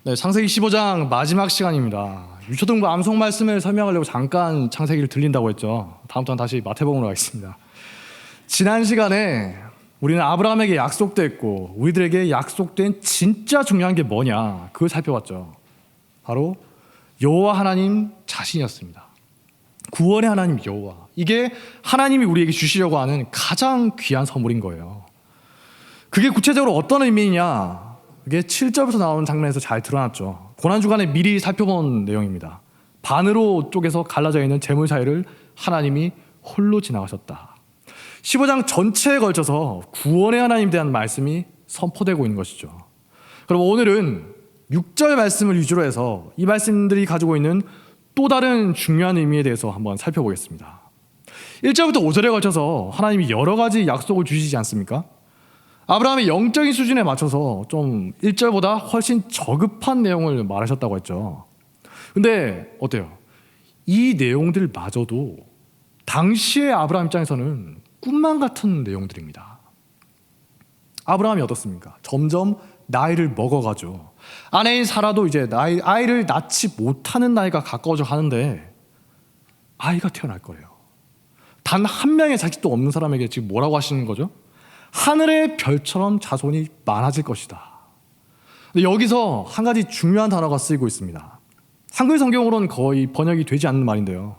네, 창세기 15장 마지막 시간입니다. 유초등부 암송 말씀을 설명하려고 잠깐 창세기를 들린다고 했죠. 다음부터는 다시 마태복음으로 가겠습니다. 지난 시간에 우리는 아브라함에게 약속됐고 우리들에게 약속된 진짜 중요한 게 뭐냐 그걸 살펴봤죠. 바로 여호와 하나님 자신이었습니다. 구원의 하나님 여호와, 이게 하나님이 우리에게 주시려고 하는 가장 귀한 선물인 거예요. 그게 구체적으로 어떤 의미냐, 이게 7절부터 나오는 장면에서 잘 드러났죠. 고난주간에 미리 살펴본 내용입니다. 반으로 쪼개서 갈라져 있는 재물 사이를 하나님이 홀로 지나가셨다. 15장 전체에 걸쳐서 구원의 하나님에 대한 말씀이 선포되고 있는 것이죠. 그럼 오늘은 6절 말씀을 위주로 해서 이 말씀들이 가지고 있는 또 다른 중요한 의미에 대해서 한번 살펴보겠습니다. 1절부터 5절에 걸쳐서 하나님이 여러 가지 약속을 주시지 않습니까? 아브라함의 영적인 수준에 맞춰서 좀 1절보다 훨씬 저급한 내용을 말하셨다고 했죠. 근데 어때요? 이 내용들마저도 당시의 아브라함 입장에서는 꿈만 같은 내용들입니다. 아브라함이 어떻습니까? 점점 나이를 먹어가죠. 아내인 사라도 이제 아이를 낳지 못하는 나이가 가까워져 가는데 아이가 태어날 거예요. 단 한 명의 자식도 없는 사람에게 지금 뭐라고 하시는 거죠? 하늘의 별처럼 자손이 많아질 것이다. 근데 여기서 한 가지 중요한 단어가 쓰이고 있습니다. 한글 성경으로는 거의 번역이 되지 않는 말인데요.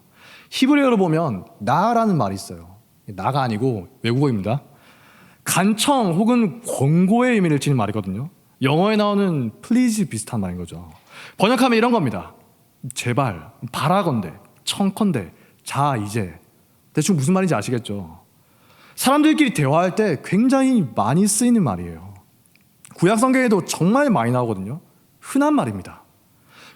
히브리어로 보면 나라는 말이 있어요. 나가 아니고 외국어입니다. 간청 혹은 권고의 의미를 지닌 말이거든요. 영어에 나오는 please 비슷한 말인 거죠. 번역하면 이런 겁니다. 제발, 바라건대, 청컨대, 자 이제. 대충 무슨 말인지 아시겠죠? 사람들끼리 대화할 때 굉장히 많이 쓰이는 말이에요. 구약 성경에도 정말 많이 나오거든요. 흔한 말입니다.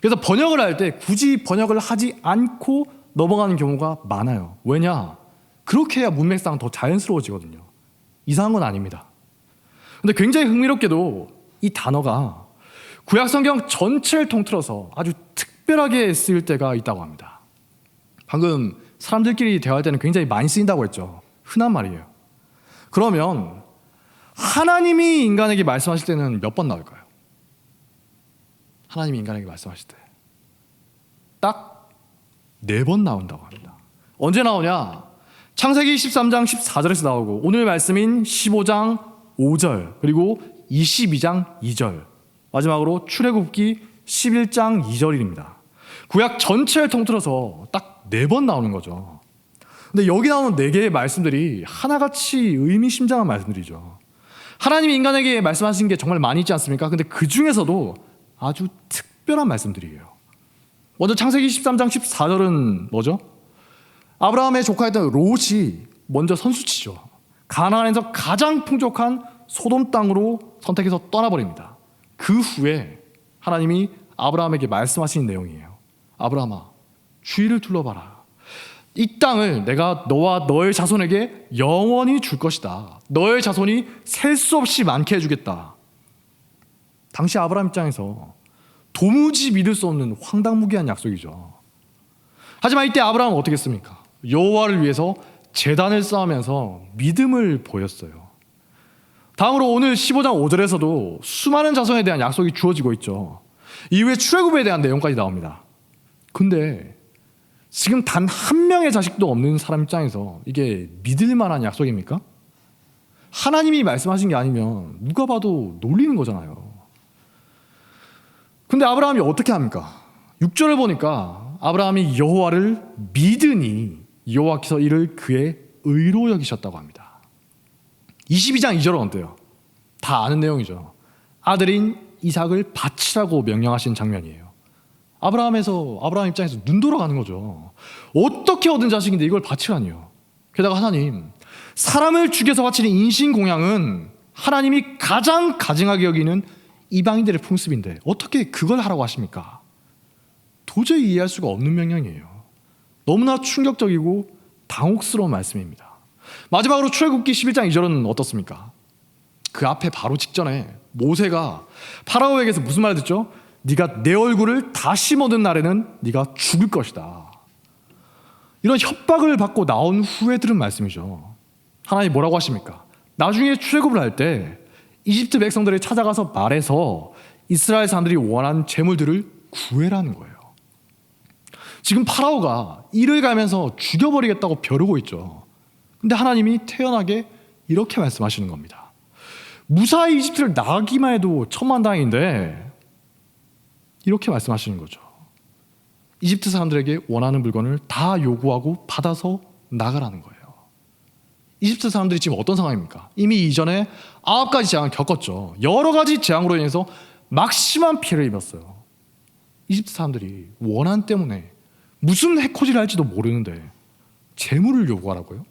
그래서 번역을 할 때 굳이 번역을 하지 않고 넘어가는 경우가 많아요. 왜냐? 그렇게 해야 문맥상 더 자연스러워지거든요. 이상한 건 아닙니다. 근데 굉장히 흥미롭게도 이 단어가 구약 성경 전체를 통틀어서 아주 특별하게 쓰일 때가 있다고 합니다. 방금 사람들끼리 대화할 때는 굉장히 많이 쓰인다고 했죠. 흔한 말이에요. 그러면 하나님이 인간에게 말씀하실 때는 몇 번 나올까요? 하나님이 인간에게 말씀하실 때 딱 4번 나온다고 합니다. 언제 나오냐? 창세기 13장 14절에서 나오고 오늘 말씀인 15장 5절 그리고 22장 2절, 마지막으로 출애굽기 11장 2절입니다. 구약 전체를 통틀어서 딱 4번 나오는 거죠. 근데 여기 나오는 4개의 말씀들이 하나같이 의미심장한 말씀들이죠. 하나님이 인간에게 말씀하신 게 정말 많이 있지 않습니까? 근데 그 중에서도 아주 특별한 말씀들이에요. 먼저 창세기 13장 14절은 뭐죠? 아브라함의 조카였던 롯이 먼저 선수치죠. 가나안에서 가장 풍족한 소돔 땅으로 선택해서 떠나버립니다. 그 후에 하나님이 아브라함에게 말씀하신 내용이에요. 아브라함아, 주위를 둘러봐라. 이 땅을 내가 너와 너의 자손에게 영원히 줄 것이다. 너의 자손이 셀 수 없이 많게 해주겠다. 당시 아브라함 입장에서 도무지 믿을 수 없는 황당무계한 약속이죠. 하지만 이때 아브라함은 어떻게 했습니까? 여호와를 위해서 제단을 쌓으면서 믿음을 보였어요. 다음으로 오늘 15장 5절에서도 수많은 자손에 대한 약속이 주어지고 있죠. 이후에 출애굽에 대한 내용까지 나옵니다. 근데 지금 단 한 명의 자식도 없는 사람 입장에서 이게 믿을 만한 약속입니까? 하나님이 말씀하신 게 아니면 누가 봐도 놀리는 거잖아요. 근데 아브라함이 어떻게 합니까? 6절을 보니까 아브라함이 여호와를 믿으니 여호와께서 이를 그의 의로 여기셨다고 합니다. 22장 2절은 어때요? 다 아는 내용이죠. 아들인 이삭을 바치라고 명령하신 장면이에요. 아브라함 입장에서 눈 돌아가는 거죠. 어떻게 얻은 자식인데 이걸 바치라니요. 게다가 하나님, 사람을 죽여서 바치는 인신공양은 하나님이 가장 가증하게 여기는 이방인들의 풍습인데 어떻게 그걸 하라고 하십니까? 도저히 이해할 수가 없는 명령이에요. 너무나 충격적이고 당혹스러운 말씀입니다. 마지막으로 출애굽기 11장 2절은 어떻습니까? 그 앞에 바로 직전에 모세가 파라오에게서 무슨 말을 듣죠? 네가 내 얼굴을 다시 보는 날에는 네가 죽을 것이다. 이런 협박을 받고 나온 후에 들은 말씀이죠. 하나님 뭐라고 하십니까? 나중에 출애굽을 할 때 이집트 백성들을 찾아가서 말해서 이스라엘 사람들이 원한 재물들을 구해라는 거예요. 지금 파라오가 이를 가면서 죽여버리겠다고 벼르고 있죠. 근데 하나님이 태연하게 이렇게 말씀하시는 겁니다. 무사히 이집트를 나가기만 해도 천만다행인데 이렇게 말씀하시는 거죠. 이집트 사람들에게 원하는 물건을 다 요구하고 받아서 나가라는 거예요. 이집트 사람들이 지금 어떤 상황입니까? 이미 이전에 9가지 재앙을 겪었죠. 여러 가지 재앙으로 인해서 막심한 피해를 입었어요. 이집트 사람들이 원한 때문에 무슨 해코지를 할지도 모르는데 재물을 요구하라고요?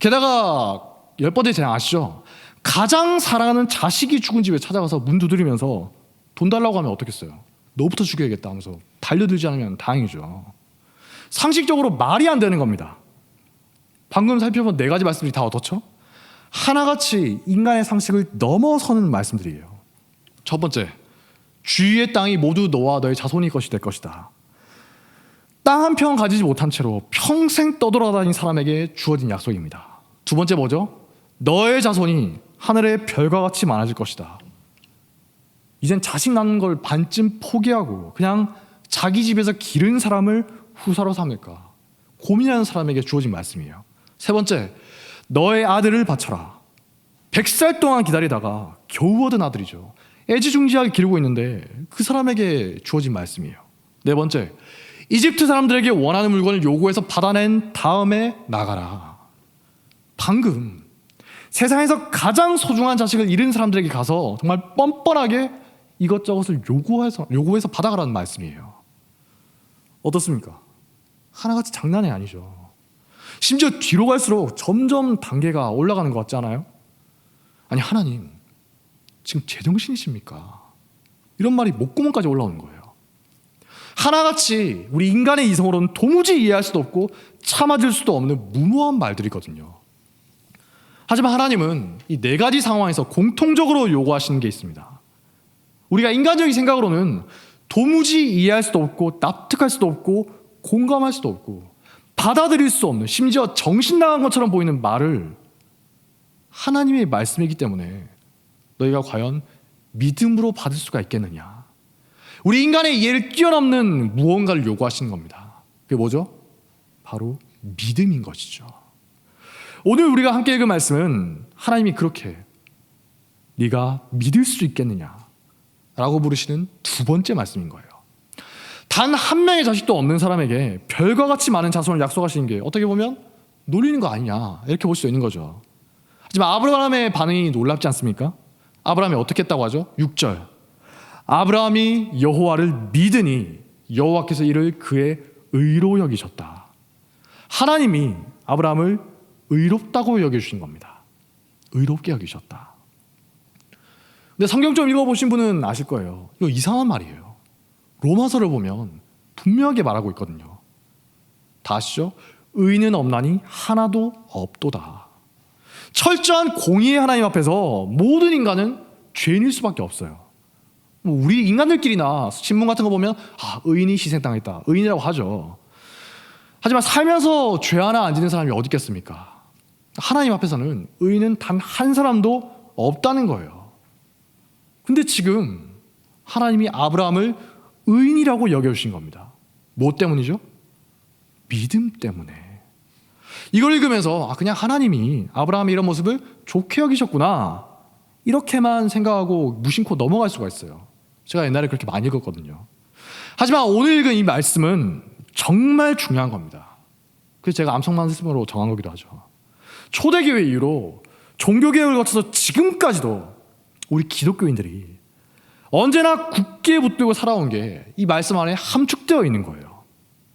게다가 10번째 재앙 아시죠? 가장 사랑하는 자식이 죽은 집에 찾아가서 문 두드리면서 돈 달라고 하면 어떻겠어요? 너부터 죽여야겠다 하면서 달려들지 않으면 다행이죠. 상식적으로 말이 안 되는 겁니다. 방금 살펴본 4가지 말씀들이 다 어떻죠? 하나같이 인간의 상식을 넘어서는 말씀들이에요. 첫 번째, 주위의 땅이 모두 너와 너의 자손이 것이 될 것이다. 땅 한 평 가지지 못한 채로 평생 떠돌아다닌 사람에게 주어진 약속입니다. 두 번째 뭐죠? 너의 자손이 하늘의 별과 같이 많아질 것이다. 이젠 자식 낳는 걸 반쯤 포기하고 그냥 자기 집에서 기른 사람을 후사로 삼을까 고민하는 사람에게 주어진 말씀이에요. 세 번째, 너의 아들을 바쳐라. 100살 동안 기다리다가 겨우 얻은 아들이죠. 애지중지하게 기르고 있는데 그 사람에게 주어진 말씀이에요. 네 번째, 이집트 사람들에게 원하는 물건을 요구해서 받아낸 다음에 나가라. 방금 세상에서 가장 소중한 자식을 잃은 사람들에게 가서 정말 뻔뻔하게 이것저것을 요구해서 받아가라는 말씀이에요. 어떻습니까? 하나같이 장난이 아니죠. 심지어 뒤로 갈수록 점점 단계가 올라가는 것 같지 않아요? 아니 하나님 지금 제정신이십니까? 이런 말이 목구멍까지 올라오는 거예요. 하나같이 우리 인간의 이성으로는 도무지 이해할 수도 없고 참아줄 수도 없는 무모한 말들이거든요. 하지만 하나님은 이 4가지 상황에서 공통적으로 요구하시는 게 있습니다. 우리가 인간적인 생각으로는 도무지 이해할 수도 없고 납득할 수도 없고 공감할 수도 없고 받아들일 수 없는, 심지어 정신 나간 것처럼 보이는 말을 하나님의 말씀이기 때문에 너희가 과연 믿음으로 받을 수가 있겠느냐. 우리 인간의 이해를 뛰어넘는 무언가를 요구하시는 겁니다. 그게 뭐죠? 바로 믿음인 것이죠. 오늘 우리가 함께 읽은 말씀은 하나님이 그렇게 네가 믿을 수 있겠느냐 라고 부르시는 2번째 말씀인 거예요. 단 한 명의 자식도 없는 사람에게 별과 같이 많은 자손을 약속하시는 게 어떻게 보면 놀리는 거 아니냐 이렇게 볼 수 있는 거죠. 하지만 아브라함의 반응이 놀랍지 않습니까? 아브라함이 어떻게 했다고 하죠? 6절, 아브라함이 여호와를 믿으니 여호와께서 이를 그의 의로 여기셨다. 하나님이 아브라함을 의롭다고 여겨주신 겁니다. 의롭게 여기셨다. 근데 성경 좀 읽어보신 분은 아실 거예요. 이거 이상한 말이에요. 로마서를 보면 분명하게 말하고 있거든요. 다 아시죠? 의인은 없나니 하나도 없도다. 철저한 공의의 하나님 앞에서 모든 인간은 죄인일 수밖에 없어요. 우리 인간들끼리나 신문 같은 거 보면 의인이 희생당했다, 의인이라고 하죠. 하지만 살면서 죄 하나 안 짓는 사람이 어디 있겠습니까? 하나님 앞에서는 의인은 단 한 사람도 없다는 거예요. 근데 지금 하나님이 아브라함을 의인이라고 여겨주신 겁니다. 뭐 때문이죠? 믿음 때문에. 이걸 읽으면서 그냥 하나님이 아브라함의 이런 모습을 좋게 여기셨구나 이렇게만 생각하고 무심코 넘어갈 수가 있어요. 제가 옛날에 그렇게 많이 읽었거든요. 하지만 오늘 읽은 이 말씀은 정말 중요한 겁니다. 그래서 제가 암송 말씀으로 정한 거기도 하죠. 초대교회 이후로 종교개혁을 거쳐서 지금까지도 우리 기독교인들이 언제나 굳게 붙들고 살아온 게 이 말씀 안에 함축되어 있는 거예요.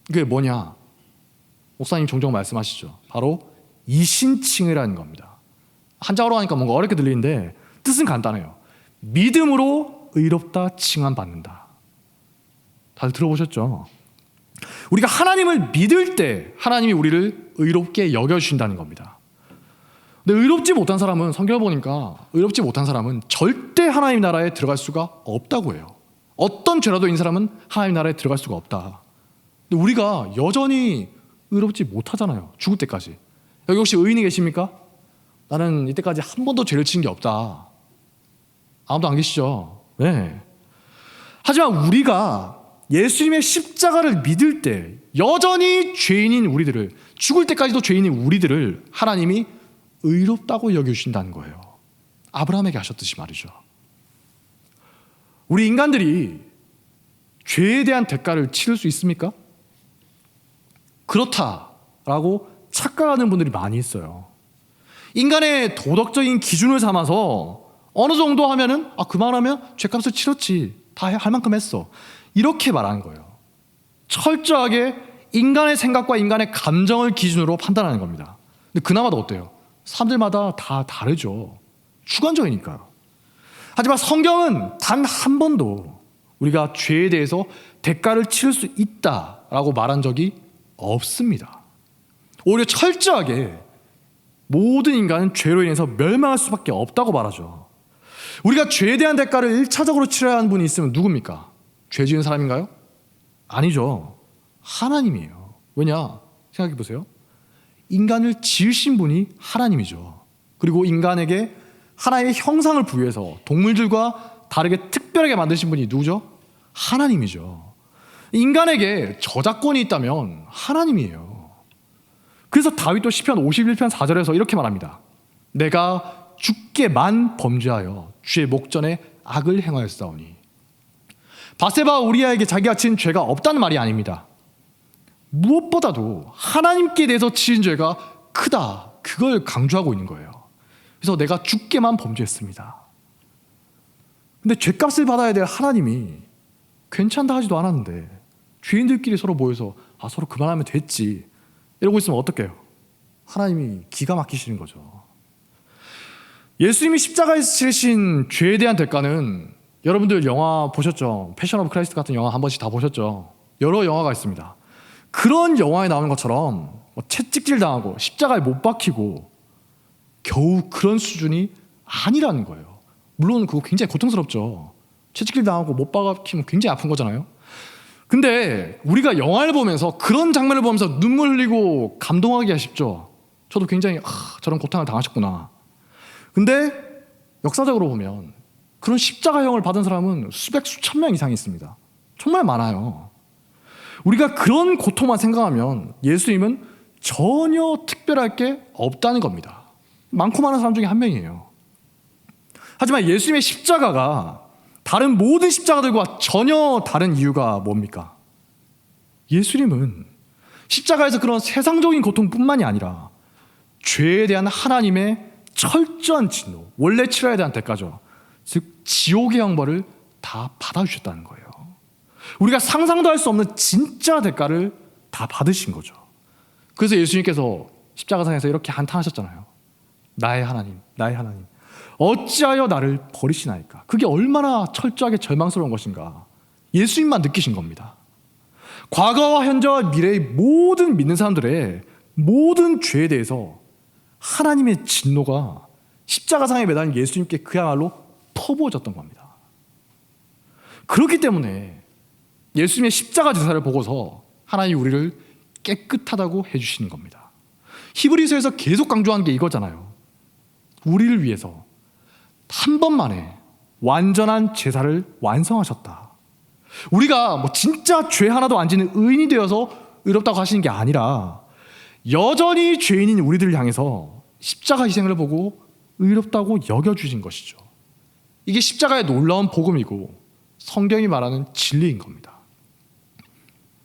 그게 뭐냐? 목사님 종종 말씀하시죠. 바로 이신칭의라는 겁니다. 한자어로 하니까 뭔가 어렵게 들리는데 뜻은 간단해요. 믿음으로 의롭다 칭함받는다. 다들 들어보셨죠? 우리가 하나님을 믿을 때 하나님이 우리를 의롭게 여겨주신다는 겁니다. 근데 의롭지 못한 사람은, 성경을 보니까 의롭지 못한 사람은 절대 하나님 나라에 들어갈 수가 없다고 해요. 어떤 죄라도 있는 사람은 하나님 나라에 들어갈 수가 없다. 근데 우리가 여전히 의롭지 못하잖아요. 죽을 때까지. 여기 혹시 의인이 계십니까? 나는 이때까지 한 번도 죄를 지은 게 없다. 아무도 안 계시죠? 네. 하지만 우리가 예수님의 십자가를 믿을 때 여전히 죄인인 우리들을, 죽을 때까지도 죄인인 우리들을 하나님이 의롭다고 여겨주신다는 거예요. 아브라함에게 하셨듯이 말이죠. 우리 인간들이 죄에 대한 대가를 치를 수 있습니까? 그렇다라고 착각하는 분들이 많이 있어요. 인간의 도덕적인 기준을 삼아서 어느 정도 하면은 그만하면 죄값을 치렀지, 다 할 만큼 했어, 이렇게 말하는 거예요. 철저하게 인간의 생각과 인간의 감정을 기준으로 판단하는 겁니다. 근데 그나마도 어때요? 사람들마다 다 다르죠. 주관적이니까요. 하지만 성경은 단 한 번도 우리가 죄에 대해서 대가를 치를 수 있다라고 말한 적이 없습니다. 오히려 철저하게 모든 인간은 죄로 인해서 멸망할 수밖에 없다고 말하죠. 우리가 죄에 대한 대가를 1차적으로 치러야 하는 분이 있으면 누굽니까? 죄 지은 사람인가요? 아니죠. 하나님이에요. 왜냐? 생각해 보세요. 인간을 지으신 분이 하나님이죠. 그리고 인간에게 하나의 형상을 부여해서 동물들과 다르게 특별하게 만드신 분이 누구죠? 하나님이죠. 인간에게 저작권이 있다면 하나님이에요. 그래서 다윗도 시편 51편 4절에서 이렇게 말합니다. 내가 주께만 범죄하여 주의 목전에 악을 행하였사오니. 바세바와 우리아에게 자기가 지은 죄가 없다는 말이 아닙니다. 무엇보다도 하나님께 대해서 지은 죄가 크다, 그걸 강조하고 있는 거예요. 그래서 내가 주께만 범죄했습니다. 근데 죄값을 받아야 될 하나님이 괜찮다 하지도 않았는데 죄인들끼리 서로 모여서 서로 그만하면 됐지 이러고 있으면 어떡해요? 하나님이 기가 막히시는 거죠. 예수님이 십자가에서 치르신 죄에 대한 대가는, 여러분들 영화 보셨죠? 패션 오브 크라이스트 같은 영화 한 번씩 다 보셨죠? 여러 영화가 있습니다. 그런 영화에 나오는 것처럼 채찍질 당하고 십자가에 못 박히고 겨우 그런 수준이 아니라는 거예요. 물론 그거 굉장히 고통스럽죠. 채찍질 당하고 못 박히면 굉장히 아픈 거잖아요. 근데 우리가 영화를 보면서, 그런 장면을 보면서 눈물 흘리고 감동하기가 쉽죠. 저도 굉장히 저런 고통을 당하셨구나. 근데 역사적으로 보면 그런 십자가형을 받은 사람은 수백 수천 명 이상 있습니다. 정말 많아요. 우리가 그런 고통만 생각하면 예수님은 전혀 특별할 게 없다는 겁니다. 많고 많은 사람 중에 한 명이에요. 하지만 예수님의 십자가가 다른 모든 십자가들과 전혀 다른 이유가 뭡니까? 예수님은 십자가에서 그런 세상적인 고통뿐만이 아니라 죄에 대한 하나님의 철저한 진노, 원래 치러야 대한 대가죠. 즉 지옥의 형벌을 다 받아주셨다는 거예요. 우리가 상상도 할 수 없는 진짜 대가를 다 받으신 거죠. 그래서 예수님께서 십자가상에서 이렇게 한탄하셨잖아요. 나의 하나님, 나의 하나님, 어찌하여 나를 버리시나이까. 그게 얼마나 철저하게 절망스러운 것인가 예수님만 느끼신 겁니다. 과거와 현재와 미래의 모든 믿는 사람들의 모든 죄에 대해서 하나님의 진노가 십자가상에 매달린 예수님께 그야말로 퍼부어졌던 겁니다. 그렇기 때문에 예수님의 십자가 제사를 보고서 하나님이 우리를 깨끗하다고 해주시는 겁니다. 히브리서에서 계속 강조하는 게 이거잖아요. 우리를 위해서 한 번만에 완전한 제사를 완성하셨다. 우리가 진짜 죄 하나도 안 지는 의인이 되어서 의롭다고 하시는 게 아니라 여전히 죄인인 우리들을 향해서 십자가 희생을 보고 의롭다고 여겨주신 것이죠. 이게 십자가의 놀라운 복음이고 성경이 말하는 진리인 겁니다.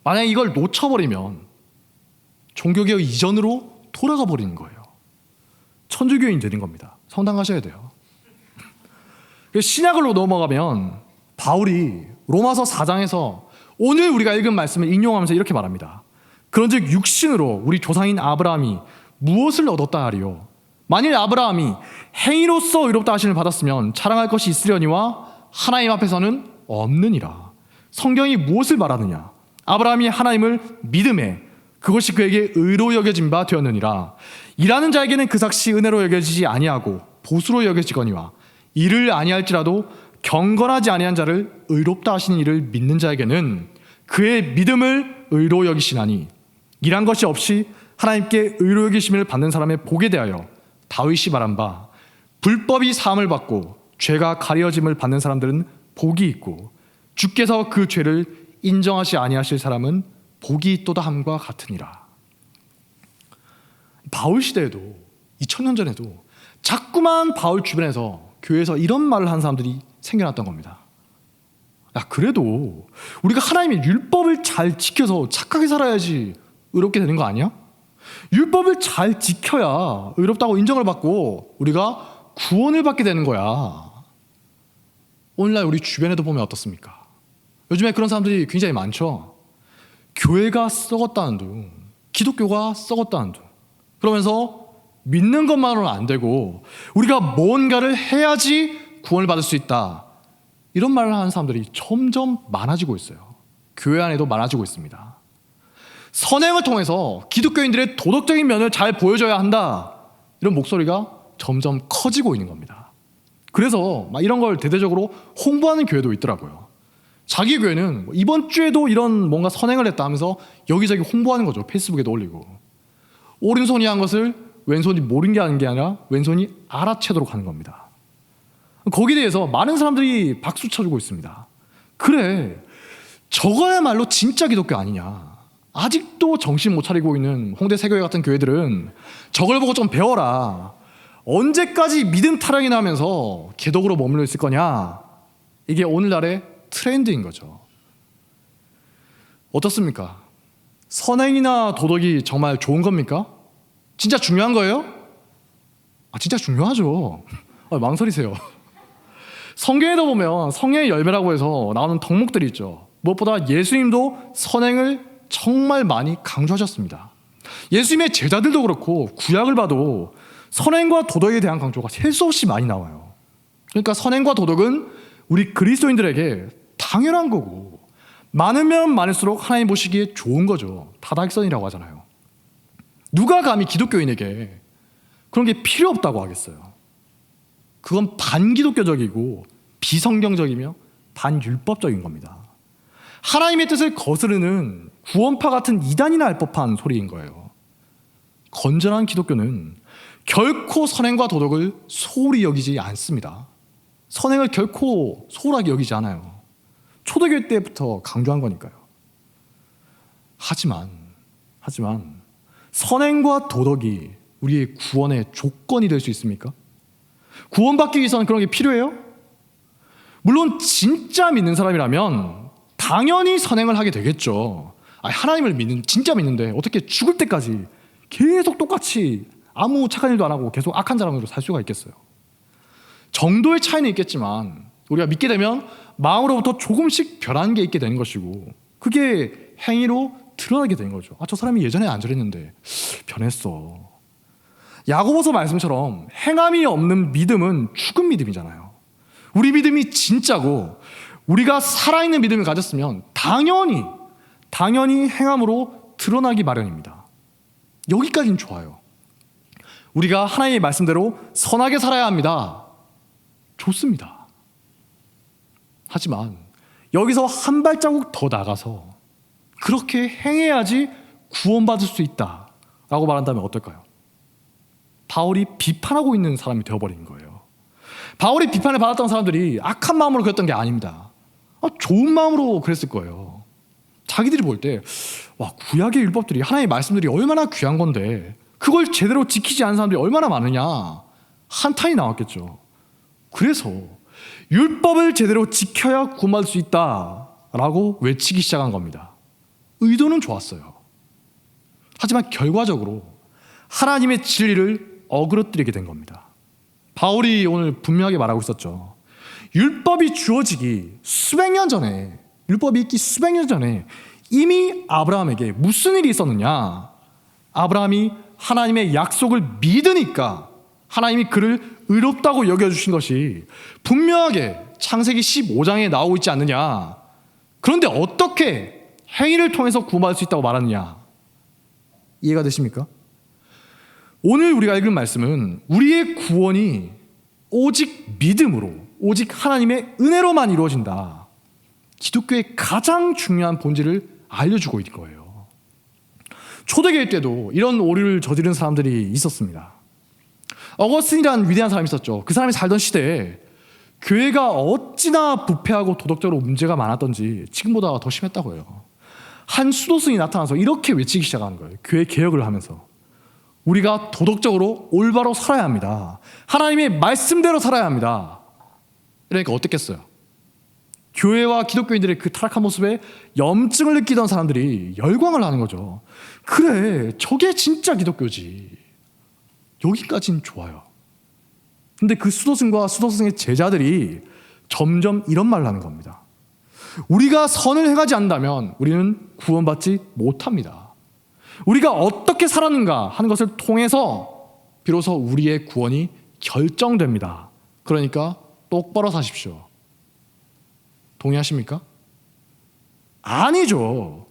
만약에 이걸 놓쳐버리면 종교개혁 이전으로 돌아가 버리는 거예요. 천주교인 되는 겁니다. 성당 가셔야 돼요. 신약으로 넘어가면 바울이 로마서 4장에서 오늘 우리가 읽은 말씀을 인용하면서 이렇게 말합니다. 그런즉 육신으로 우리 조상인 아브라함이 무엇을 얻었다 하리요? 만일 아브라함이 행위로서 의롭다 하심을 받았으면 자랑할 것이 있으려니와 하나님 앞에서는 없느니라. 성경이 무엇을 말하느냐? 아브라함이 하나님을 믿음에 그것이 그에게 의로 여겨진 바 되었느니라. 일하는 자에게는 그 삭시 은혜로 여겨지지 아니하고 보수로 여겨지거니와 이를 아니할지라도 경건하지 아니한 자를 의롭다 하시는 이를 믿는 자에게는 그의 믿음을 의로 여기시나니 일한 것이 없이 하나님께 의로 여기심을 받는 사람의 복에 대하여 다윗이 말한 바 불법이 사함을 받고 죄가 가려짐을 받는 사람들은 복이 있고 주께서 그 죄를 인정하시 아니하실 사람은 복이 있도다함과 같으니라. 바울 시대에도 2000년 전에도 자꾸만 바울 주변에서 교회에서 이런 말을 하는 사람들이 생겨났던 겁니다. 야, 그래도 우리가 하나님의 율법을 잘 지켜서 착하게 살아야지 의롭게 되는 거 아니야? 율법을 잘 지켜야 의롭다고 인정을 받고 우리가 구원을 받게 되는 거야. 오늘날 우리 주변에도 보면 어떻습니까? 요즘에 그런 사람들이 굉장히 많죠. 교회가 썩었다는 둥, 기독교가 썩었다는 둥, 그러면서 믿는 것만으로는 안 되고 우리가 뭔가를 해야지 구원을 받을 수 있다, 이런 말을 하는 사람들이 점점 많아지고 있어요. 교회 안에도 많아지고 있습니다. 선행을 통해서 기독교인들의 도덕적인 면을 잘 보여줘야 한다, 이런 목소리가 점점 커지고 있는 겁니다. 그래서 막 이런 걸 대대적으로 홍보하는 교회도 있더라고요. 자기 교회는 이번 주에도 이런 뭔가 선행을 했다 하면서 여기저기 홍보하는 거죠. 페이스북에도 올리고. 오른손이 한 것을 왼손이 모른 게 하는 게 아니라 왼손이 알아채도록 하는 겁니다. 거기에 대해서 많은 사람들이 박수 쳐주고 있습니다. 그래, 저거야말로 진짜 기독교 아니냐. 아직도 정신 못 차리고 있는 홍대 세교회 같은 교회들은 저걸 보고 좀 배워라. 언제까지 믿음 타령이나 하면서 개독으로 머물러 있을 거냐. 이게 오늘날의 트렌드인 거죠. 어떻습니까? 선행이나 도덕이 정말 좋은 겁니까? 진짜 중요한 거예요? 진짜 중요하죠. 망설이세요. 성경에도 보면 성령의 열매라고 해서 나오는 덕목들이 있죠. 무엇보다 예수님도 선행을 정말 많이 강조하셨습니다. 예수님의 제자들도 그렇고 구약을 봐도 선행과 도덕에 대한 강조가 셀 수 없이 많이 나와요. 그러니까 선행과 도덕은 우리 그리스도인들에게 당연한 거고 많으면 많을수록 하나님 보시기에 좋은 거죠. 다다익선이라고 하잖아요. 누가 감히 기독교인에게 그런 게 필요 없다고 하겠어요. 그건 반기독교적이고 비성경적이며 반율법적인 겁니다. 하나님의 뜻을 거스르는 구원파 같은 이단이나 할 법한 소리인 거예요. 건전한 기독교는 결코 선행과 도덕을 소홀히 여기지 않습니다. 선행을 결코 소홀하게 여기지 않아요. 초대교회 때부터 강조한 거니까요. 하지만 선행과 도덕이 우리의 구원의 조건이 될 수 있습니까? 구원받기 위해서는 그런 게 필요해요? 물론 진짜 믿는 사람이라면 당연히 선행을 하게 되겠죠. 하나님을 진짜 믿는데 어떻게 죽을 때까지 계속 똑같이 아무 착한 일도 안 하고 계속 악한 사람으로 살 수가 있겠어요? 정도의 차이는 있겠지만 우리가 믿게 되면 마음으로부터 조금씩 변한 게 있게 되는 것이고 그게 행위로 드러나게 되는 거죠. 저 사람이 예전에 안 저랬는데 변했어. 야고보서 말씀처럼 행함이 없는 믿음은 죽은 믿음이잖아요. 우리 믿음이 진짜고 우리가 살아있는 믿음을 가졌으면 당연히 행함으로 드러나기 마련입니다. 여기까지는 좋아요. 우리가 하나님의 말씀대로 선하게 살아야 합니다. 좋습니다. 하지만 여기서 한 발자국 더 나가서 그렇게 행해야지 구원받을 수 있다라고 말한다면 어떨까요? 바울이 비판하고 있는 사람이 되어버린 거예요. 바울이 비판을 받았던 사람들이 악한 마음으로 그랬던 게 아닙니다. 좋은 마음으로 그랬을 거예요. 자기들이 볼 때 구약의 율법들이, 하나님의 말씀들이 얼마나 귀한 건데 그걸 제대로 지키지 않은 사람들이 얼마나 많으냐, 한탄이 나왔겠죠. 그래서 율법을 제대로 지켜야 구원받을 수 있다라고 외치기 시작한 겁니다. 의도는 좋았어요. 하지만 결과적으로 하나님의 진리를 어그러뜨리게 된 겁니다. 바울이 오늘 분명하게 말하고 있었죠. 율법이 주어지기 수백 년 전에, 율법이 있기 수백 년 전에 이미 아브라함에게 무슨 일이 있었느냐? 아브라함이 하나님의 약속을 믿으니까 하나님이 그를 의롭다고 여겨주신 것이 분명하게 창세기 15장에 나오고 있지 않느냐? 그런데 어떻게 행위를 통해서 구원받을 수 있다고 말하느냐? 이해가 되십니까? 오늘 우리가 읽은 말씀은 우리의 구원이 오직 믿음으로, 오직 하나님의 은혜로만 이루어진다, 기독교의 가장 중요한 본질을 알려주고 있는 거예요. 초대교회 때도 이런 오류를 저지른 사람들이 있었습니다. 어거스틴이라는 위대한 사람이 있었죠. 그 사람이 살던 시대에 교회가 어찌나 부패하고 도덕적으로 문제가 많았던지 지금보다 더 심했다고 해요. 한 수도승이 나타나서 이렇게 외치기 시작하는 거예요. 교회 개혁을 하면서 우리가 도덕적으로 올바로 살아야 합니다. 하나님의 말씀대로 살아야 합니다. 그러니까 어땠겠어요? 교회와 기독교인들의 그 타락한 모습에 염증을 느끼던 사람들이 열광을 하는 거죠. 그래, 저게 진짜 기독교지. 여기까지는 좋아요. 근데 그 수도승과 수도승의 제자들이 점점 이런 말을 하는 겁니다. 우리가 선을 행하지 않는다면 우리는 구원받지 못합니다. 우리가 어떻게 살았는가 하는 것을 통해서 비로소 우리의 구원이 결정됩니다. 그러니까 똑바로 사십시오. 동의하십니까? 아니죠.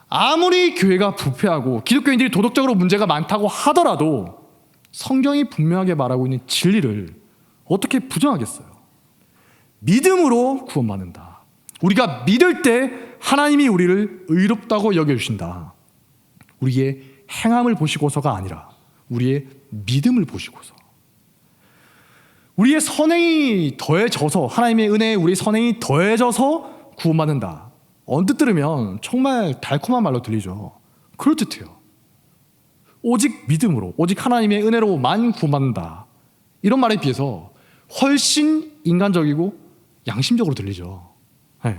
아무리 교회가 부패하고 기독교인들이 도덕적으로 문제가 많다고 하더라도 성경이 분명하게 말하고 있는 진리를 어떻게 부정하겠어요? 믿음으로 구원받는다. 우리가 믿을 때 하나님이 우리를 의롭다고 여겨주신다. 우리의 행함을 보시고서가 아니라 우리의 믿음을 보시고서. 우리의 선행이 더해져서, 하나님의 은혜에 우리의 선행이 더해져서 구원받는다. 언뜻 들으면 정말 달콤한 말로 들리죠. 그럴듯해요. 오직 믿음으로, 오직 하나님의 은혜로만 구원받는다. 이런 말에 비해서 훨씬 인간적이고 양심적으로 들리죠. 네.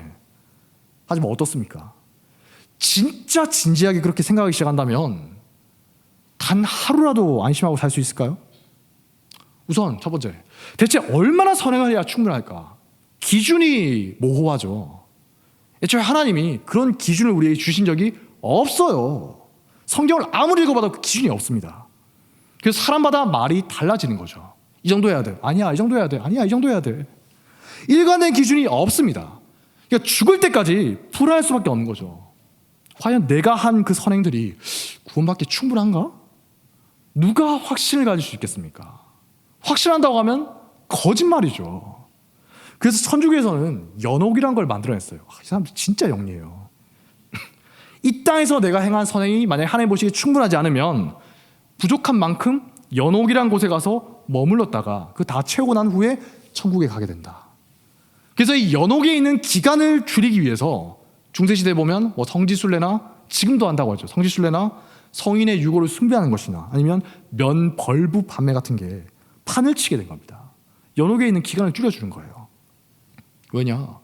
하지만 어떻습니까? 진짜 진지하게 그렇게 생각하기 시작한다면 단 하루라도 안심하고 살 수 있을까요? 우선 첫 번째, 대체 얼마나 선행을 해야 충분할까? 기준이 모호하죠. 애초에 하나님이 그런 기준을 우리에게 주신 적이 없어요. 성경을 아무리 읽어봐도 그 기준이 없습니다. 그래서 사람마다 말이 달라지는 거죠. 이 정도 해야 돼. 아니야, 이 정도 해야 돼. 아니야, 이 정도 해야 돼. 일관된 기준이 없습니다. 그러니까 죽을 때까지 불안할 수밖에 없는 거죠. 과연 내가 한 그 선행들이 구원받기 충분한가? 누가 확신을 가질 수 있겠습니까? 확신한다고 하면 거짓말이죠. 그래서 천주교에서는 연옥이란 걸 만들어냈어요. 이 사람들 진짜 영리해요. 이 땅에서 내가 행한 선행이 만약에 하나님 보시기에 충분하지 않으면 부족한 만큼 연옥이란 곳에 가서 머물렀다가 그 다 채우고 난 후에 천국에 가게 된다. 그래서 이 연옥에 있는 기간을 줄이기 위해서 중세시대에 보면 뭐 성지순례나 지금도 한다고 하죠. 성지순례나 성인의 유고를 숭배하는 것이나 아니면 면벌부 판매 같은 게 판을 치게 된 겁니다. 연옥에 있는 기간을 줄여주는 거예요. 왜냐?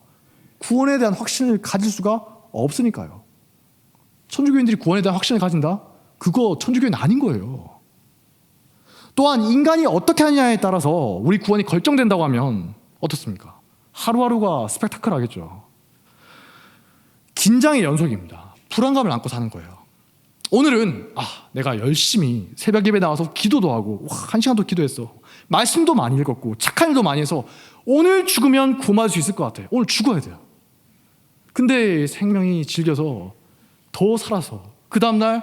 구원에 대한 확신을 가질 수가 없으니까요. 천주교인들이 구원에 대한 확신을 가진다? 그거 천주교인 아닌 거예요. 또한 인간이 어떻게 하느냐에 따라서 우리 구원이 결정된다고 하면 어떻습니까? 하루하루가 스펙타클하겠죠. 긴장의 연속입니다. 불안감을 안고 사는 거예요. 오늘은 내가 열심히 새벽 예배 나와서 기도도 하고 1시간도 기도했어. 말씀도 많이 읽었고 착한 일도 많이 해서 오늘 죽으면 구원받을 수 있을 것 같아. 오늘 죽어야 돼요. 근데 생명이 질겨서 더 살아서 그 다음날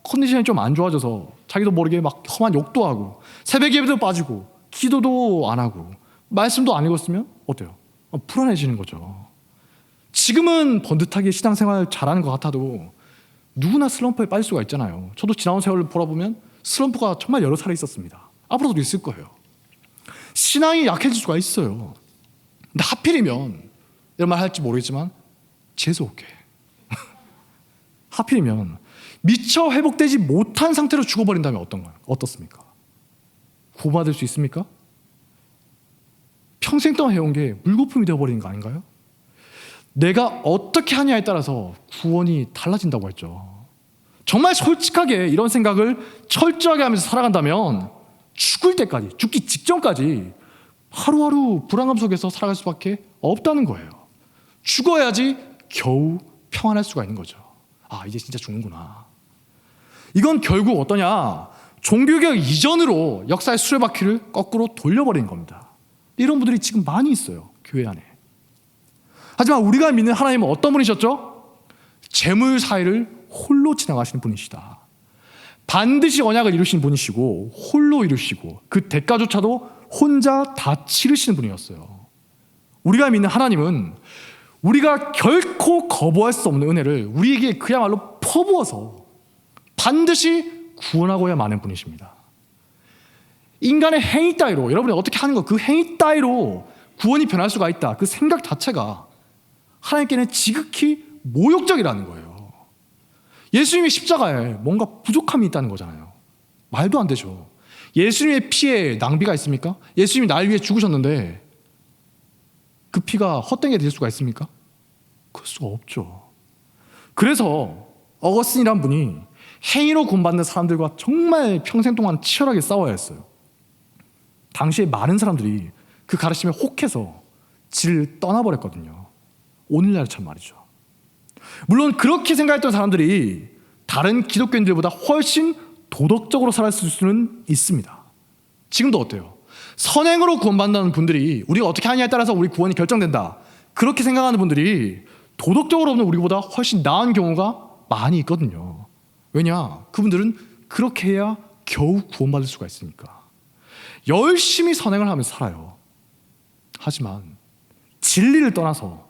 컨디션이 좀 안 좋아져서 자기도 모르게 막 험한 욕도 하고 새벽 예배도 빠지고 기도도 안 하고 말씀도 안 읽었으면 어때요? 불안해지는 거죠. 지금은 번듯하게 신앙생활 잘하는 것 같아도 누구나 슬럼프에 빠질 수가 있잖아요. 저도 지나온 세월을 돌아보면 슬럼프가 정말 여러 차례 있었습니다. 앞으로도 있을 거예요. 신앙이 약해질 수가 있어요. 근데 하필이면 이런 말 할지 모르겠지만 재수없게 하필이면 미처 회복되지 못한 상태로 죽어버린다면 어떻습니까? 구원받을 수 있습니까? 평생 동안 해온 게 물거품이 되어버리는 거 아닌가요? 내가 어떻게 하냐에 따라서 구원이 달라진다고 했죠. 정말 솔직하게 이런 생각을 철저하게 하면서 살아간다면 죽을 때까지, 죽기 직전까지 하루하루 불안감 속에서 살아갈 수밖에 없다는 거예요. 죽어야지 겨우 평안할 수가 있는 거죠. 이제 진짜 죽는구나. 이건 결국 어떠냐? 종교개혁 이전으로 역사의 수레바퀴를 거꾸로 돌려버린 겁니다. 이런 분들이 지금 많이 있어요. 교회 안에. 하지만 우리가 믿는 하나님은 어떤 분이셨죠? 재물 사이를 홀로 지나가시는 분이시다. 반드시 언약을 이루신 분이시고 홀로 이루시고 그 대가조차도 혼자 다 치르시는 분이었어요. 우리가 믿는 하나님은 우리가 결코 거부할 수 없는 은혜를 우리에게 그야말로 퍼부어서 반드시 구원하고야 마는 분이십니다. 인간의 행위 따위로, 여러분이 어떻게 하는 거 그 행위 따위로 구원이 변할 수가 있다. 그 생각 자체가 하나님께는 지극히 모욕적이라는 거예요. 예수님의 십자가에 뭔가 부족함이 있다는 거잖아요. 말도 안 되죠. 예수님의 피에 낭비가 있습니까? 예수님이 날 위해 죽으셨는데 그 피가 헛되게 될 수가 있습니까? 그럴 수가 없죠. 그래서 어거스틴이란 분이 행위로 구원받는 사람들과 정말 평생 동안 치열하게 싸워야 했어요. 당시에 많은 사람들이 그 가르침에 혹해서 질을 떠나버렸거든요. 오늘날처럼 말이죠. 물론 그렇게 생각했던 사람들이 다른 기독교인들보다 훨씬 도덕적으로 살았을 수는 있습니다. 지금도 어때요? 선행으로 구원받는 분들이 우리가 어떻게 하냐에 따라서 우리 구원이 결정된다. 그렇게 생각하는 분들이 도덕적으로는 우리보다 훨씬 나은 경우가 많이 있거든요. 왜냐? 그분들은 그렇게 해야 겨우 구원받을 수가 있으니까. 열심히 선행을 하면서 살아요. 하지만 진리를 떠나서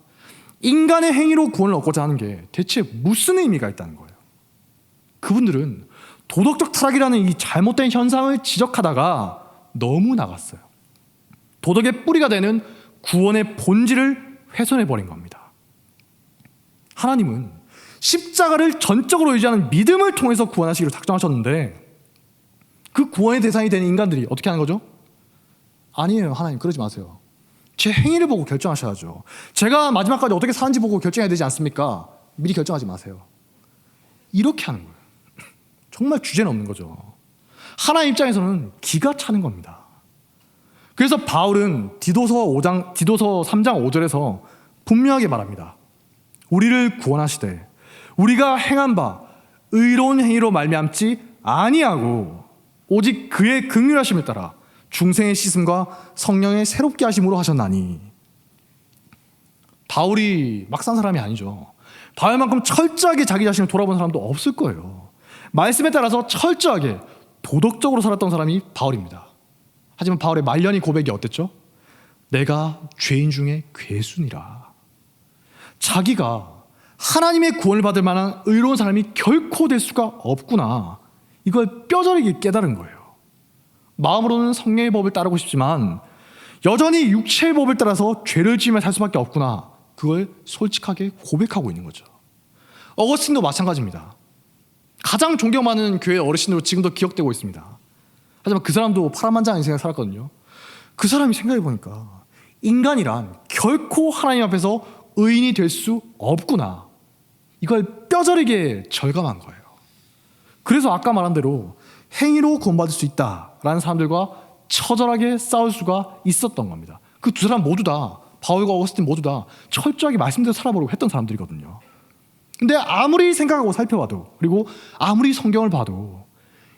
인간의 행위로 구원을 얻고자 하는 게 대체 무슨 의미가 있다는 거예요. 그분들은 도덕적 타락이라는 이 잘못된 현상을 지적하다가 너무 나갔어요. 도덕의 뿌리가 되는 구원의 본질을 훼손해버린 겁니다. 하나님은 십자가를 전적으로 의지하는 믿음을 통해서 구원하시기로 작정하셨는데 그 구원의 대상이 되는 인간들이 어떻게 하는 거죠? 아니에요. 하나님 그러지 마세요. 제 행위를 보고 결정하셔야죠. 제가 마지막까지 어떻게 사는지 보고 결정해야 되지 않습니까? 미리 결정하지 마세요. 이렇게 하는 거예요. 정말 주제는 없는 거죠. 하나님 입장에서는 기가 차는 겁니다. 그래서 바울은 디도서 3장 5절에서 분명하게 말합니다. 우리를 구원하시되 우리가 행한 바 의로운 행위로 말미암지 아니하고 오직 그의 긍휼하심에 따라 중생의 씻음과 성령의 새롭게 하심으로 하셨나니. 바울이 막 산 사람이 아니죠. 바울만큼 철저하게 자기 자신을 돌아본 사람도 없을 거예요. 말씀에 따라서 철저하게 도덕적으로 살았던 사람이 바울입니다. 하지만 바울의 말년의 고백이 어땠죠? 내가 죄인 중에 괴순이라. 자기가 하나님의 구원을 받을 만한 의로운 사람이 결코 될 수가 없구나. 이걸 뼈저리게 깨달은 거예요. 마음으로는 성령의 법을 따르고 싶지만 여전히 육체의 법을 따라서 죄를 지으며 살 수밖에 없구나. 그걸 솔직하게 고백하고 있는 거죠. 어거스틴도 마찬가지입니다. 가장 존경받는 교회 어르신으로 지금도 기억되고 있습니다. 하지만 그 사람도 파란만장한 인생을 살았거든요. 그 사람이 생각해보니까 인간이란 결코 하나님 앞에서 의인이 될 수 없구나. 이걸 뼈저리게 절감한 거예요. 그래서 아까 말한 대로 행위로 구원받을 수 있다라는 사람들과 처절하게 싸울 수가 있었던 겁니다. 그 두 사람 모두 다, 바울과 어거스틴 모두 다 철저하게 말씀대로 살아보려고 했던 사람들이거든요. 근데 아무리 생각하고 살펴봐도, 그리고 아무리 성경을 봐도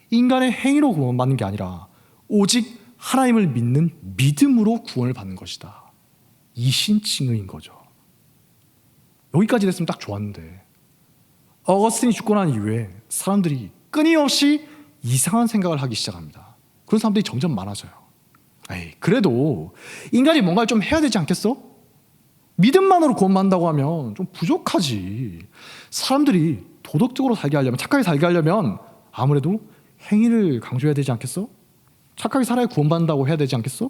인간의 행위로 구원받는 게 아니라 오직 하나님을 믿는 믿음으로 구원을 받는 것이다. 이신칭의인 거죠. 여기까지 됐으면 딱 좋았는데 어거스틴이 죽고 난 이후에 사람들이 끊임없이 이상한 생각을 하기 시작합니다. 그런 사람들이 점점 많아져요. 에이, 그래도 인간이 뭔가를 좀 해야 되지 않겠어? 믿음만으로 구원받는다고 하면 좀 부족하지. 사람들이 도덕적으로 살게 하려면, 착하게 살게 하려면 아무래도 행위를 강조해야 되지 않겠어? 착하게 살아야 구원받는다고 해야 되지 않겠어?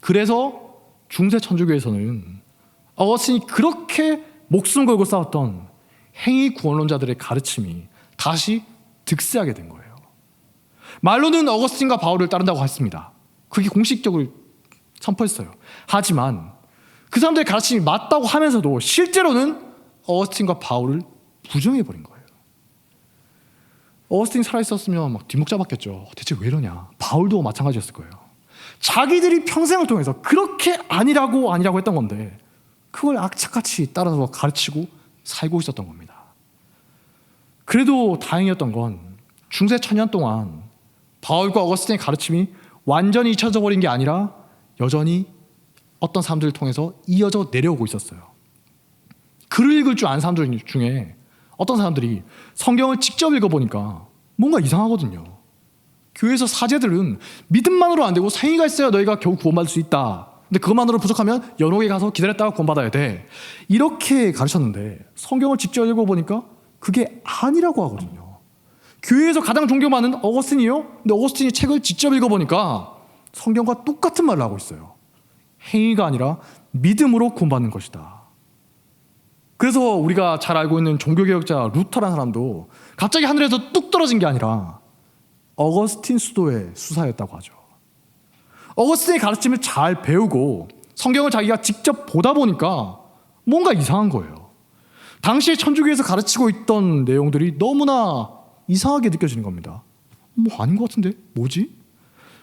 그래서 중세 천주교에서는 어거스틴이 그렇게 목숨 걸고 싸웠던 행위 구원론자들의 가르침이 다시 득세하게 된 거예요. 말로는 어거스틴과 바울을 따른다고 했습니다. 그게 공식적으로 선포했어요. 하지만 그 사람들의 가르침이 맞다고 하면서도 실제로는 어거스틴과 바울을 부정해버린 거예요. 어거스틴이 살아있었으면 막 뒷목 잡았겠죠. 대체 왜 이러냐. 바울도 마찬가지였을 거예요. 자기들이 평생을 통해서 그렇게 아니라고 했던 건데 그걸 악착같이 따라서 가르치고 살고 있었던 겁니다. 그래도 다행이었던 건 중세 천년 동안 바울과 어거스틴의 가르침이 완전히 잊혀져 버린 게 아니라 여전히 어떤 사람들을 통해서 이어져 내려오고 있었어요. 글을 읽을 줄 아는 사람들 중에 어떤 사람들이 성경을 직접 읽어보니까 뭔가 이상하거든요. 교회에서 사제들은 믿음만으로 안 되고 행위가 있어야 너희가 겨우 구원받을 수 있다. 근데 그것만으로 부족하면 연옥에 가서 기다렸다가 구원받아야 돼. 이렇게 가르쳤는데 성경을 직접 읽어보니까 그게 아니라고 하거든요. 교회에서 가장 존경받는 어거스틴이요? 근데 어거스틴이 책을 직접 읽어보니까 성경과 똑같은 말을 하고 있어요. 행위가 아니라 믿음으로 구원받는 것이다. 그래서 우리가 잘 알고 있는 종교개혁자 루터라는 사람도 갑자기 하늘에서 뚝 떨어진 게 아니라 어거스틴 수도의 수사였다고 하죠. 어거스틴의 가르침을 잘 배우고 성경을 자기가 직접 보다 보니까 뭔가 이상한 거예요. 당시에 천주교에서 가르치고 있던 내용들이 너무나 이상하게 느껴지는 겁니다. 뭐 아닌 것 같은데? 뭐지?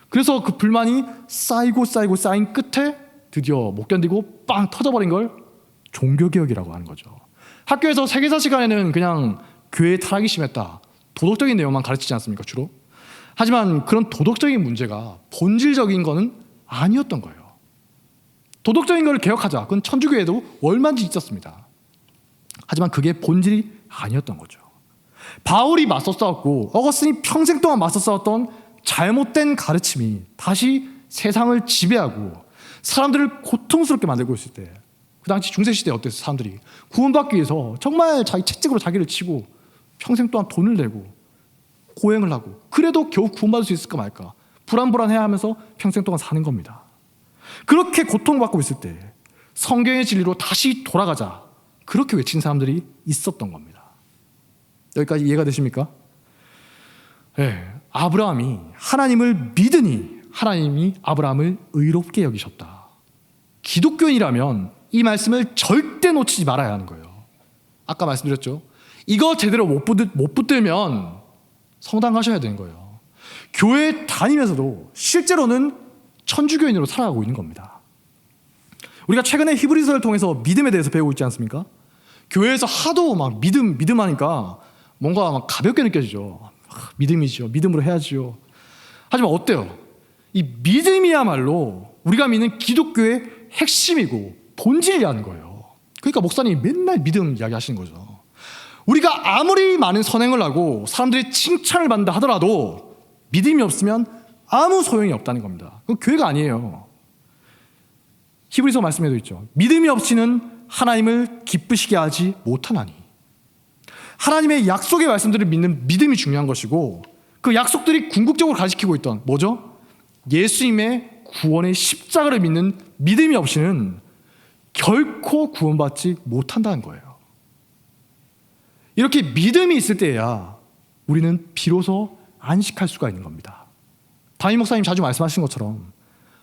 그래서 그 불만이 쌓인 끝에 드디어 못 견디고 빵 터져버린 걸 종교개혁이라고 하는 거죠. 학교에서 세계사 시간에는 그냥 교회의 타락이 심했다, 도덕적인 내용만 가르치지 않습니까, 주로? 하지만 그런 도덕적인 문제가 본질적인 거는 아니었던 거예요. 도덕적인 걸 개혁하자, 그건 천주교에도 얼마든지 있었습니다. 하지만 그게 본질이 아니었던 거죠. 바울이 맞서 싸웠고 어거스틴이 평생 동안 맞서 싸웠던 잘못된 가르침이 다시 세상을 지배하고 사람들을 고통스럽게 만들고 있을 때, 그 당시 중세시대에 어땠어요? 사람들이 구원받기 위해서 정말 자기 채찍으로 자기를 치고 평생 동안 돈을 내고 고행을 하고 그래도 겨우 구원받을 수 있을까 말까 불안불안해야 하면서 평생 동안 사는 겁니다. 그렇게 고통받고 있을 때 성경의 진리로 다시 돌아가자, 그렇게 외친 사람들이 있었던 겁니다. 여기까지 이해가 되십니까? 네, 아브라함이 하나님을 믿으니 하나님이 아브라함을 의롭게 여기셨다. 기독교인이라면 이 말씀을 절대 놓치지 말아야 하는 거예요. 아까 말씀드렸죠. 이거 제대로 못 붙들면 성당 가셔야 되는 거예요. 교회 다니면서도 실제로는 천주교인으로 살아가고 있는 겁니다. 우리가 최근에 히브리서를 통해서 믿음에 대해서 배우고 있지 않습니까? 교회에서 하도 막 믿음 하니까 뭔가 막 가볍게 느껴지죠. 믿음이죠. 믿음으로 해야지요. 하지만 어때요? 이 믿음이야말로 우리가 믿는 기독교의 핵심이고 본질이라는 거예요. 그러니까 목사님이 맨날 믿음 이야기 하시는 거죠. 우리가 아무리 많은 선행을 하고 사람들의 칭찬을 받는다 하더라도 믿음이 없으면 아무 소용이 없다는 겁니다. 그건 교회가 아니에요. 히브리서 말씀에도 있죠. 믿음이 없이는 하나님을 기쁘시게 하지 못하나니. 하나님의 약속의 말씀들을 믿는 믿음이 중요한 것이고, 그 약속들이 궁극적으로 가리키고 있던 뭐죠? 예수님의 구원의 십자가를 믿는 믿음이 없이는 결코 구원받지 못한다는 거예요. 이렇게 믿음이 있을 때야 우리는 비로소 안식할 수가 있는 겁니다. 담임 목사님 자주 말씀하시는 것처럼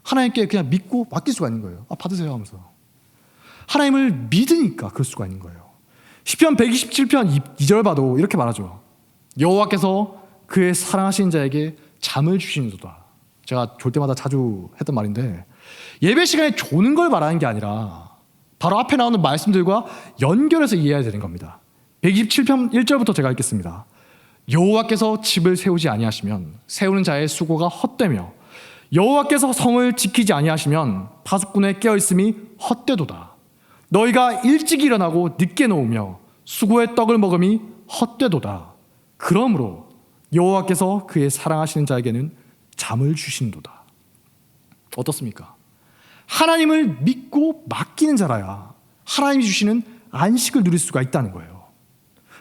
하나님께 그냥 믿고 맡길 수가 있는 거예요. 받으세요 하면서. 하나님을 믿으니까 그럴 수가 있는 거예요. 시편 127편 2절 봐도 이렇게 말하죠. 여호와께서 그의 사랑하시는 자에게 잠을 주시는도다. 제가 졸 때마다 자주 했던 말인데, 예배 시간에 조는 걸 말하는 게 아니라 바로 앞에 나오는 말씀들과 연결해서 이해해야 되는 겁니다. 127편 1절부터 제가 읽겠습니다. 여호와께서 집을 세우지 아니하시면 세우는 자의 수고가 헛되며 여호와께서 성을 지키지 아니하시면 파수꾼의 깨어있음이 헛되도다. 너희가 일찍 일어나고 늦게 놓으며 수고의 떡을 먹음이 헛되도다. 그러므로 여호와께서 그의 사랑하시는 자에게는 잠을 주신도다. 어떻습니까? 하나님을 믿고 맡기는 자라야 하나님이 주시는 안식을 누릴 수가 있다는 거예요.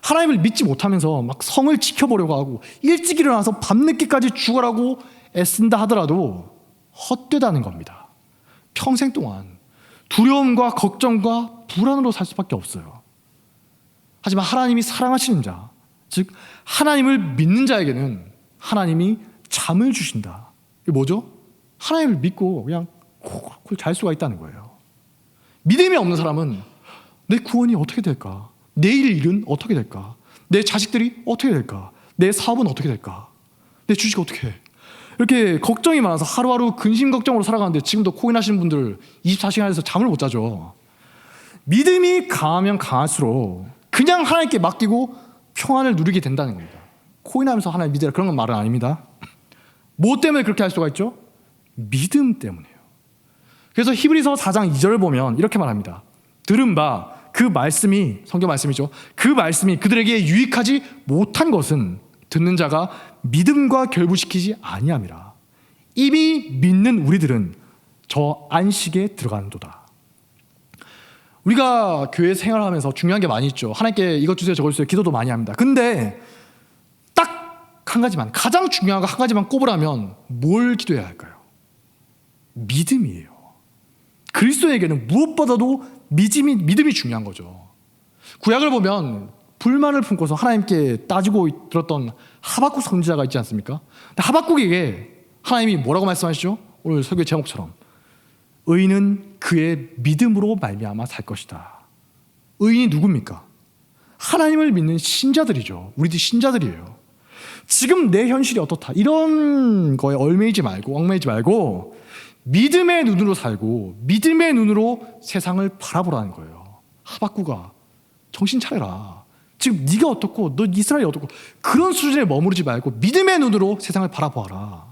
하나님을 믿지 못하면서 막 성을 지켜보려고 하고 일찍 일어나서 밤늦게까지 죽어라고 애쓴다 하더라도 헛되다는 겁니다. 평생 동안 두려움과 걱정과 불안으로 살 수밖에 없어요. 하지만 하나님이 사랑하시는 자, 즉 하나님을 믿는 자에게는 하나님이 잠을 주신다. 이게 뭐죠? 하나님을 믿고 그냥 콜콜 잘 수가 있다는 거예요. 믿음이 없는 사람은 내 구원이 어떻게 될까? 내일 일은 어떻게 될까? 내 자식들이 어떻게 될까? 내 사업은 어떻게 될까? 내 주식 어떻게 해? 이렇게 걱정이 많아서 하루하루 근심 걱정으로 살아가는데 지금도 코인 하시는 분들 24시간에서 잠을 못 자죠. 믿음이 강하면 강할수록 그냥 하나님께 맡기고 평안을 누리게 된다는 겁니다. 코인 하면서 하나님 믿으라 그런 건 말은 아닙니다. 뭐 때문에 그렇게 할 수가 있죠? 믿음 때문이에요. 그래서 히브리서 4장 2절을 보면 이렇게 말합니다. 들은 바 그 말씀이, 성경 말씀이죠, 그 말씀이 그들에게 유익하지 못한 것은 듣는 자가 믿음과 결부시키지 아니함이라. 이미 믿는 우리들은 저 안식에 들어가는도다. 우리가 교회 생활하면서 중요한 게 많이 있죠. 하나님께 이것 주세요 저것 주세요 기도도 많이 합니다. 근데 딱 한 가지만, 가장 중요한 거 한 가지만 꼽으라면 뭘 기도해야 할까요? 믿음이에요. 그리스도에게는 무엇보다도 믿음이 중요한 거죠. 구약을 보면 불만을 품고서 하나님께 따지고 들었던 하박국 선지자가 있지 않습니까? 근데 하박국에게 하나님이 뭐라고 말씀하시죠? 오늘 설교 제목처럼 의인은 그의 믿음으로 말미암아 살 것이다. 의인이 누굽니까? 하나님을 믿는 신자들이죠. 우리들 신자들이에요. 지금 내 현실이 어떻다 이런 거에 얽매이지 말고 믿음의 눈으로 살고 믿음의 눈으로 세상을 바라보라는 거예요. 하박국아, 정신 차려라. 지금 네가 어떻고 너 이스라엘이 어떻고 그런 수준에 머무르지 말고 믿음의 눈으로 세상을 바라보아라.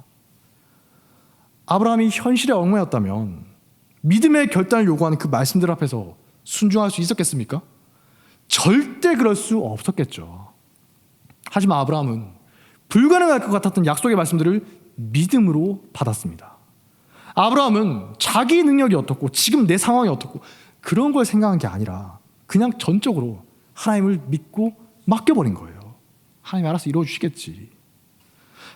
아브라함이 현실에 얽매였다면 믿음의 결단을 요구하는 그 말씀들 앞에서 순종할 수 있었겠습니까? 절대 그럴 수 없었겠죠. 하지만 아브라함은 불가능할 것 같았던 약속의 말씀들을 믿음으로 받았습니다. 아브라함은 자기 능력이 어떻고 지금 내 상황이 어떻고 그런 걸 생각한 게 아니라 그냥 전적으로 하나님을 믿고 맡겨버린 거예요. 하나님이 알아서 이루어주시겠지.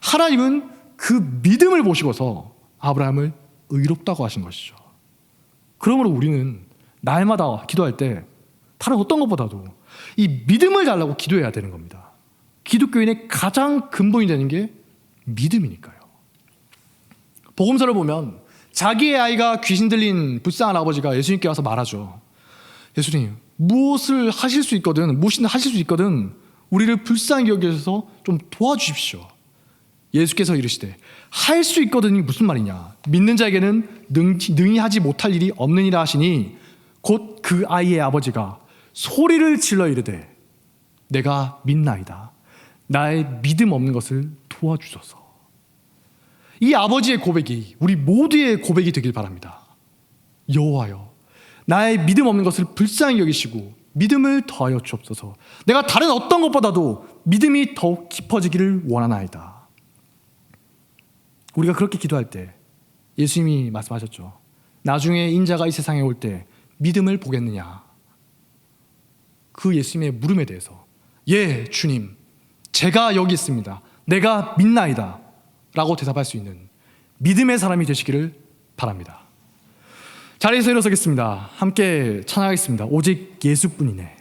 하나님은 그 믿음을 보시고서 아브라함을 의롭다고 하신 것이죠. 그러므로 우리는 날마다 기도할 때 다른 어떤 것보다도 이 믿음을 달라고 기도해야 되는 겁니다. 기독교인의 가장 근본이 되는 게 믿음이니까요. 복음서를 보면 자기의 아이가 귀신 들린 불쌍한 아버지가 예수님께 와서 말하죠. 예수님, 무엇을 하실 수 있거든 우리를 불쌍히 여기셔서 좀 도와주십시오. 예수께서 이르시되 할 수 있거든이 무슨 말이냐? 믿는 자에게는 능히 하지 못할 일이 없느니라 하시니 곧 그 아이의 아버지가 소리를 질러 이르되 내가 믿나이다. 나의 믿음 없는 것을 도와주소서. 이 아버지의 고백이 우리 모두의 고백이 되길 바랍니다. 여호와여, 나의 믿음 없는 것을 불쌍히 여기시고 믿음을 더하여 주옵소서. 내가 다른 어떤 것보다도 믿음이 더욱 깊어지기를 원하나이다. 우리가 그렇게 기도할 때 예수님이 말씀하셨죠. 나중에 인자가 이 세상에 올 때 믿음을 보겠느냐? 그 예수님의 물음에 대해서 예, 주님, 제가 여기 있습니다. 내가 믿나이다 라고 대답할 수 있는 믿음의 사람이 되시기를 바랍니다. 자리에서 일어서겠습니다. 함께 찬양하겠습니다. 오직 예수뿐이네.